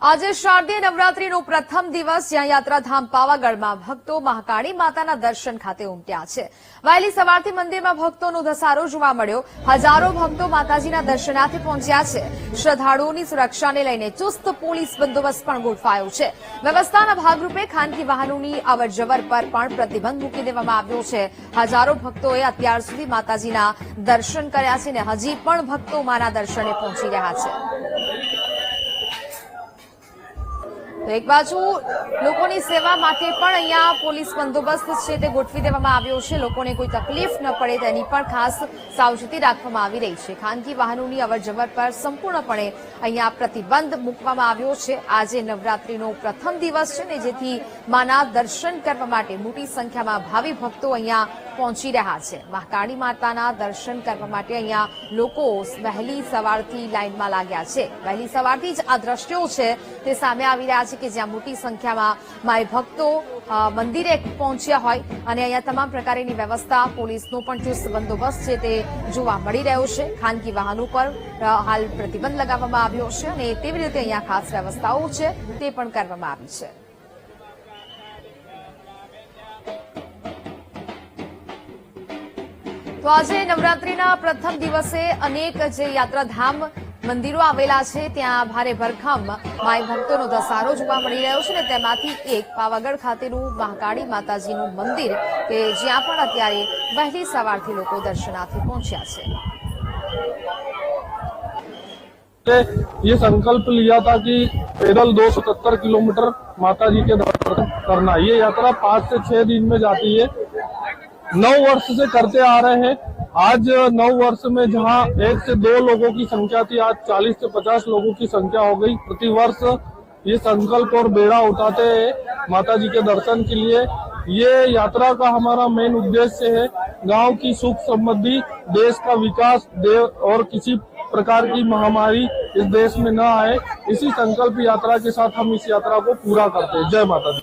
આજે શારદીય નવરાત્રીનો પ્રથમ દિવસ જ્યાં યાત્રાધામ પાવાગઢમાં ભક્તો મહાકાળી માતાના દર્શન ખાતે ઉમટ્યા છે। વહેલી સવારથી મંદિરમાં ભક્તોનો ધસારો જોવા મળ્યો। હજારો ભક્તો માતાજીના દર્શનાર્થે પહોંચ્યા છે। શ્રદ્ધાળુઓની સુરક્ષાને લઈને ચુસ્ત પોલીસ બંદોબસ્ત પણ ગોઠવાયો છે। વ્યવસ્થાના ભાગરૂપે ખાનગી વાહનોની અવરજવર પર પણ પ્રતિબંધ મૂકી દેવામાં આવ્યો છે। હજારો ભક્તોએ અત્યાર સુધી માતાજીના દર્શન કર્યા છે અને હજી પણ ભક્તો માના દર્શને પહોંચી રહ્યા છે। તો એક બાજુ લોકોની સેવા માટે પણ અહીંયા પોલીસ બંદોબસ્ત છે તે ગોઠવી દેવામાં આવ્યો છે। લોકોને કોઈ તકલીફ ન પડે તેની પણ ખાસ સાવચેતી રાખવામાં આવી રહી છે। ખાનગી વાહનોની અવરજવર પર સંપૂર્ણપણે અહીંયા પ્રતિબંધ મૂકવામાં આવ્યો છે। આજે નવરાત્રીનો પ્રથમ દિવસ છે ને જેથી માના દર્શન કરવા માટે મોટી સંખ્યામાં ભાવિ ભક્તો અહીંયા પહોંચી રહ્યા છે। મહાકાળી માતાના દર્શન કરવા માટે અહીંયા લોકો વહેલી સવારથી લાઇનમાં લાગ્યા છે। વહેલી સવારથી જ આ દ્રશ્યો છે તે સામે આવી રહ્યા છે કે જ્યાં મોટી સંખ્યામાં માય ભક્તો મંદિરે પહોંચ્યા હોય અને અહીંયા તમામ પ્રકારની વ્યવસ્થા પોલીસનો પણ ચુસ્ત બંદોબસ્ત છે તે જોવા મળી રહ્યો છે। ખાનગી વાહનો પર હાલ પ્રતિબંધ લગાવવામાં આવ્યો છે અને તેવી રીતે અહીંયા ખાસ વ્યવસ્થાઓ છે તે પણ કરવામાં આવી છે। તો આજે નવરાત્રીના પ્રથમ દિવસે અનેક જે યાત્રાધામ મંદિરો આવેલા છે ત્યાં ભારે ભરખમ માય ભક્તોનો ધસારો જોવા મળી રહ્યો છે ને તેમાંથી એક પાવાગઢ ખાતેનું મહાકાળી માતાજીનું મંદિર કે જ્યાં પણ અત્યારે વહેલી સવારથી લોકો દર્શનાર્થે પહોંચ્યા છે। ये संकल्प लिया था कि पैदल 270 किलोमीटर माता जी के दर्शन करना। ये यात्रा 5 से 6 दिन में जाती है। 9 वर्ष से करते आ रहे हैं। आज 9 वर्ष में जहां 1 से 2 लोगों की संख्या थी, आज 40 से 50 लोगों की संख्या हो गई। प्रतिवर्ष ये संकल्प और बेड़ा उठाते हैं माता जी के दर्शन के लिए। ये यात्रा का हमारा मेन उद्देश्य है गांव की सुख समृद्धि, देश का विकास और किसी प्रकार की महामारी इस देश में न आए। इसी संकल्प यात्रा के साथ हम इस यात्रा को पूरा करते हैं। जय माता दी।